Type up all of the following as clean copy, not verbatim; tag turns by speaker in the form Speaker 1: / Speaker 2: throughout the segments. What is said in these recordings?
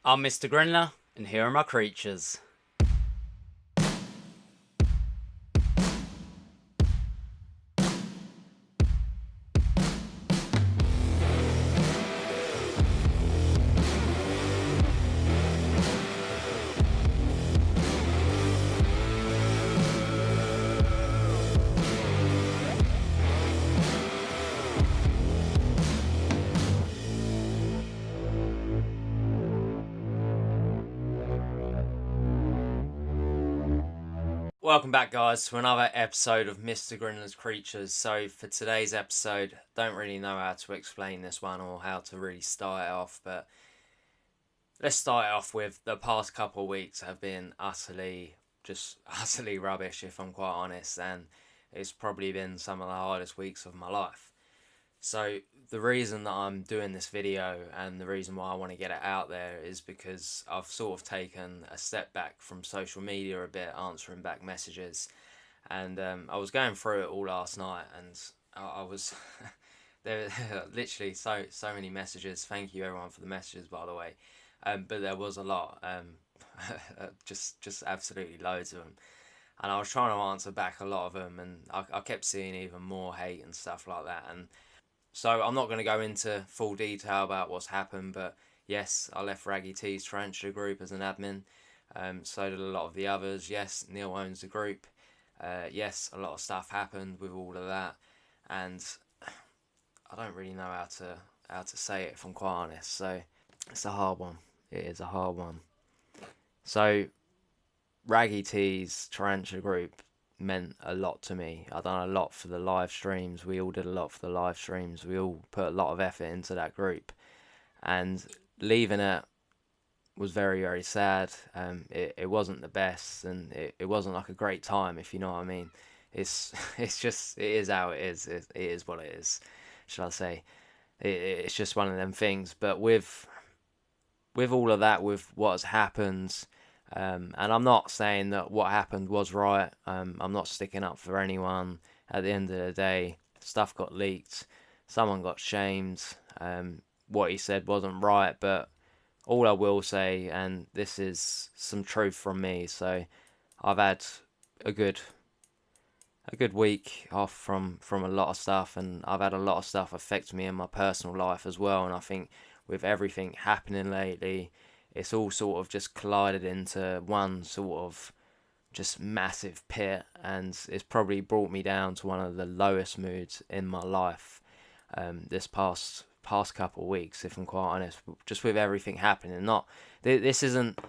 Speaker 1: I'm Mr. Grindler, and here are my creatures. Welcome back, guys, to another episode of Mr. Grindler's Creatures. So, for today's episode, don't really know how to explain this one or how to really start it off, but let's start it off with the past couple of weeks have been utterly rubbish, if I'm quite honest, and it's probably been some of the hardest weeks of my life. So the reason that I'm doing this video and the reason why I want to get it out there is because I've sort of taken a step back from social media a bit, answering back messages, and I was going through it all last night, and I was there literally so many messages. Thank you everyone for the messages, by the way, but there was a lot, just absolutely loads of them. And I was trying to answer back a lot of them, and I kept seeing even more hate and stuff like that. And so I'm not going to go into full detail about what's happened, but yes, I left Raggy T's Tarantula group as an admin. So did a lot of the others. Yes, Neil owns the group. Yes, a lot of stuff happened with all of that, and I don't really know how to say it, if I'm quite honest. So it's a hard one. It is a hard one. So Raggy T's Tarantula group meant a lot to me. I done a lot for the live streams. We all did a lot for the live streams. We all put a lot of effort into that group, and leaving it was very, very sad. It wasn't the best, and it wasn't like a great time, if you know what I mean. It's it is how it is. It is what it is, should I say. It's just one of them things. But with all of that, with what has happened, and I'm not saying that what happened was right. I'm not sticking up for anyone. At the end of the day, stuff got leaked. Someone got shamed. What he said wasn't right, but all I will say, and this is some truth from me, so I've had a good week off from a lot of stuff, and I've had a lot of stuff affect me in my personal life as well. And I think with everything happening lately, it's all sort of just collided into one sort of just massive pit, and it's probably brought me down to one of the lowest moods in my life, this past couple of weeks, if I'm quite honest, just with everything happening. Not this isn't,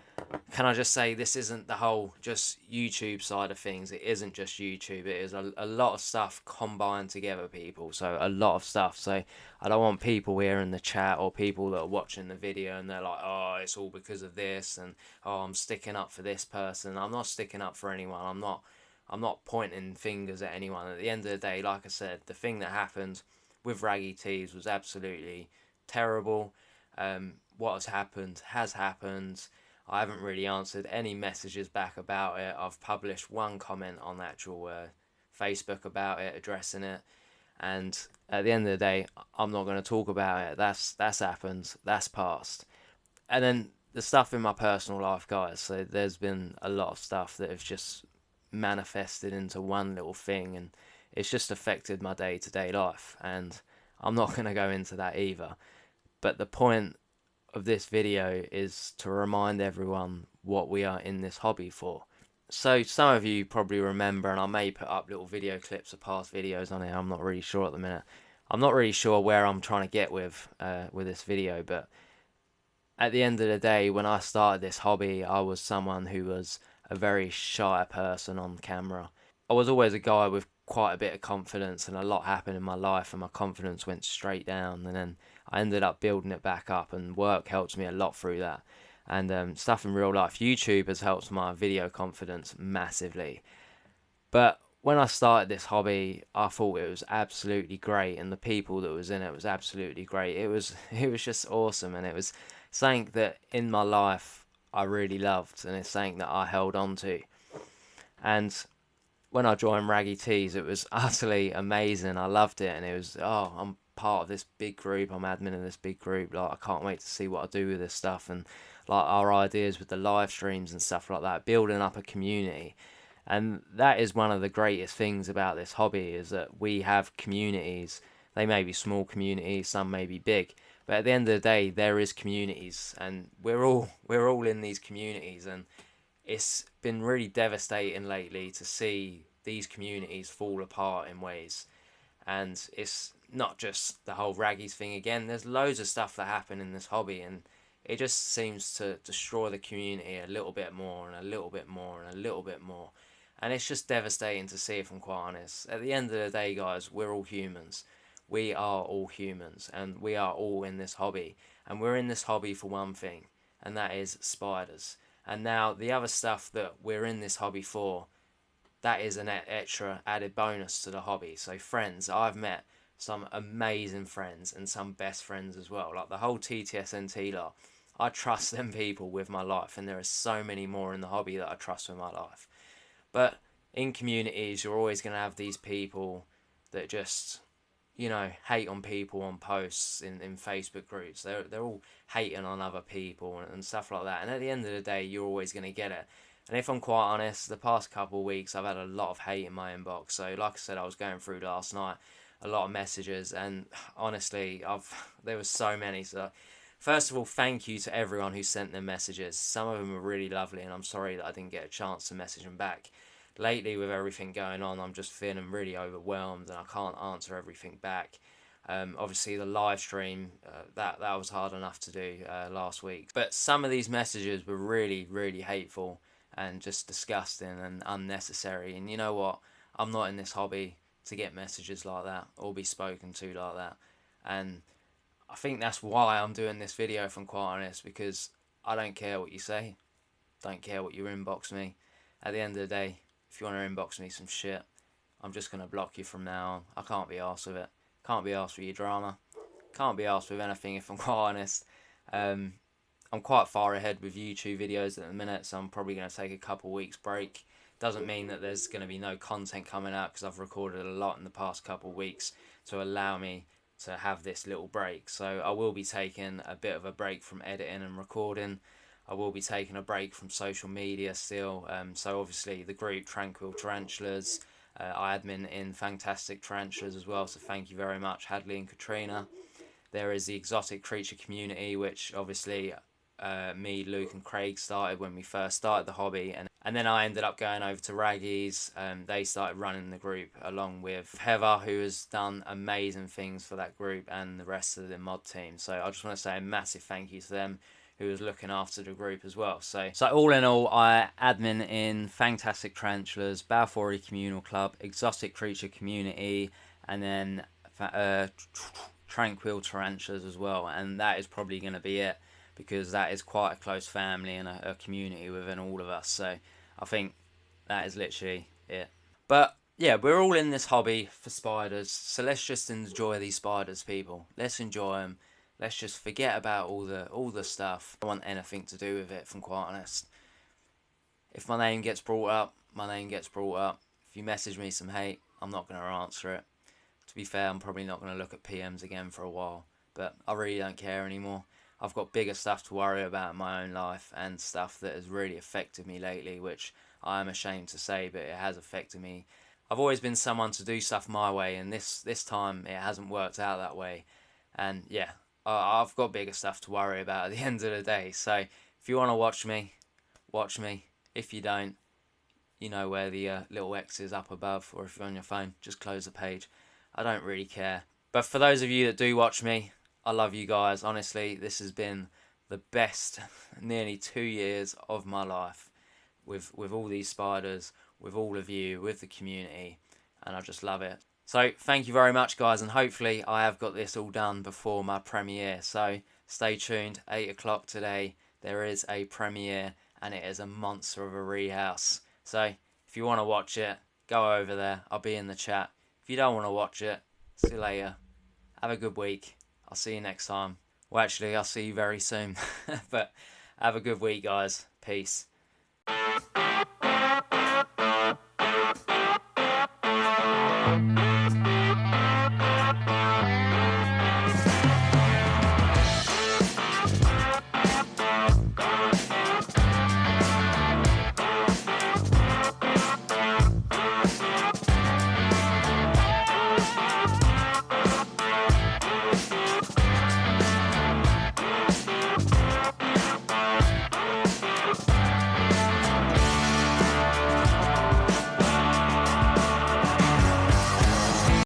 Speaker 1: can I just say, this isn't the whole just YouTube side of things. It isn't just YouTube. It is a lot of stuff combined together, people. So a lot of stuff. So I don't want people here in the chat or people that are watching the video and they're like, oh, it's all because of this, and oh, I'm sticking up for this person. I'm not sticking up for anyone. I'm not pointing fingers at anyone. At the end of the day, like I said, the thing that happened with Raggy Tees was absolutely terrible. What has happened has happened. I haven't really answered any messages back about it. I've published one comment on actual Facebook about it, addressing it. And at the end of the day, I'm not going to talk about it. That's happened. That's past. And then the stuff in my personal life, guys. So there's been a lot of stuff that have just manifested into one little thing, and it's just affected my day-to-day life. And I'm not going to go into that either. But the point of this video is to remind everyone what we are in this hobby for. So some of you probably remember, and I may put up little video clips of past videos on here. I'm not really sure at the minute. I'm not really sure where I'm trying to get with this video, but at the end of the day, when I started this hobby, I was someone who was a very shy person on camera. I was always a guy with quite a bit of confidence, and a lot happened in my life, and my confidence went straight down. And then I ended up building it back up, and work helped me a lot through that. And stuff in real life, YouTube has helped my video confidence massively. But when I started this hobby, I thought it was absolutely great, and the people that was in it was absolutely great. It was just awesome, and it was something that in my life I really loved, and it's something that I held on to. And when I joined Raggy Tees, it was utterly amazing. I loved it, and it was, oh, I'm part of this big group. I'm admin of this big group. Like, I can't wait to see what I do with this stuff. And like our ideas with the live streams and stuff like that, building up a community. And that is one of the greatest things about this hobby, is that we have communities. They may be small communities, some may be big, but at the end of the day, there is communities, and we're all in these communities. And it's been really devastating lately to see these communities fall apart in ways. And it's not just the whole raggies thing again. There's loads of stuff that happen in this hobby, and it just seems to destroy the community a little bit more and a little bit more and a little bit more. And it's just devastating to see, if I'm quite honest. At the end of the day, guys, we're all humans. We are all humans, and we are all in this hobby. And we're in this hobby for one thing, and that is spiders. And now the other stuff that we're in this hobby for, that is an extra added bonus to the hobby. So friends, I've met some amazing friends and some best friends as well. Like the whole TTSNT lot, I trust them people with my life, and there are so many more in the hobby that I trust with my life. But in communities, you're always going to have these people that just, hate on people on posts in Facebook groups. They're all hating on other people and stuff like that. And at the end of the day, you're always going to get it. And if I'm quite honest, the past couple of weeks I've had a lot of hate in my inbox. So like I said, I was going through last night a lot of messages, and honestly, there was so many. So first of all, thank you to everyone who sent them messages. Some of them were really lovely, and I'm sorry that I didn't get a chance to message them back. Lately, with everything going on, I'm just feeling really overwhelmed, and I can't answer everything back. Obviously, the live stream, that was hard enough to do last week. But some of these messages were really, really hateful and just disgusting and unnecessary. And you know what? I'm not in this hobby to get messages like that or be spoken to like that. And I think that's why I'm doing this video, if I'm quite honest, because I don't care what you say. Don't care what you inbox me. At the end of the day, if you want to inbox me some shit, I'm just going to block you from now on. I can't be arsed with it. Can't be arsed with your drama. Can't be arsed with anything, if I'm quite honest. I'm quite far ahead with YouTube videos at the minute, so I'm probably going to take a couple weeks break. Doesn't mean that there's going to be no content coming out, because I've recorded a lot in the past couple weeks to allow me to have this little break. So I will be taking a bit of a break from editing and recording. I will be taking a break from social media still. So obviously the group Tranquil Tarantulas, I admin in Fantastic Tarantulas as well, so thank you very much, Hadley and Katrina. There is the exotic creature community, which obviously me, Luke and Craig started when we first started the hobby, and then I ended up going over to Raggies. They started running the group along with Heather, who has done amazing things for that group and the rest of the mod team. So I just want to say a massive thank you to them, who was looking after the group as well. So all in all, I admin in Fantastic Tarantulas, Balfour Communal Club, Exotic Creature Community, and then Tranquil Tarantulas as well. And that is probably going to be it, because that is quite a close family and a community within all of us. So I think that is literally it. But yeah, we're all in this hobby for spiders, so let's just enjoy these spiders, people. Let's enjoy them. Let's just forget about all the stuff. I don't want anything to do with it, if I'm quite honest. If my name gets brought up, my name gets brought up. If you message me some hate, I'm not going to answer it. To be fair, I'm probably not going to look at PMs again for a while, but I really don't care anymore. I've got bigger stuff to worry about in my own life, and stuff that has really affected me lately, which I am ashamed to say, but it has affected me. I've always been someone to do stuff my way, and this time it hasn't worked out that way. And yeah, I've got bigger stuff to worry about at the end of the day. So if you want to watch me, watch me. If you don't, you know where the little X is up above, or if you're on your phone, just close the page. I don't really care. But for those of you that do watch me, I love you guys. Honestly, this has been the best nearly 2 years of my life, with all these spiders, with all of you, with the community, and I just love it. So thank you very much, guys, and hopefully I have got this all done before my premiere. So stay tuned, 8 o'clock today, there is a premiere, and it is a monster of a rehouse. So if you want to watch it, go over there, I'll be in the chat. If you don't want to watch it, see you later. Have a good week. I'll see you next time. Well, actually, I'll see you very soon. But have a good week, guys. Peace.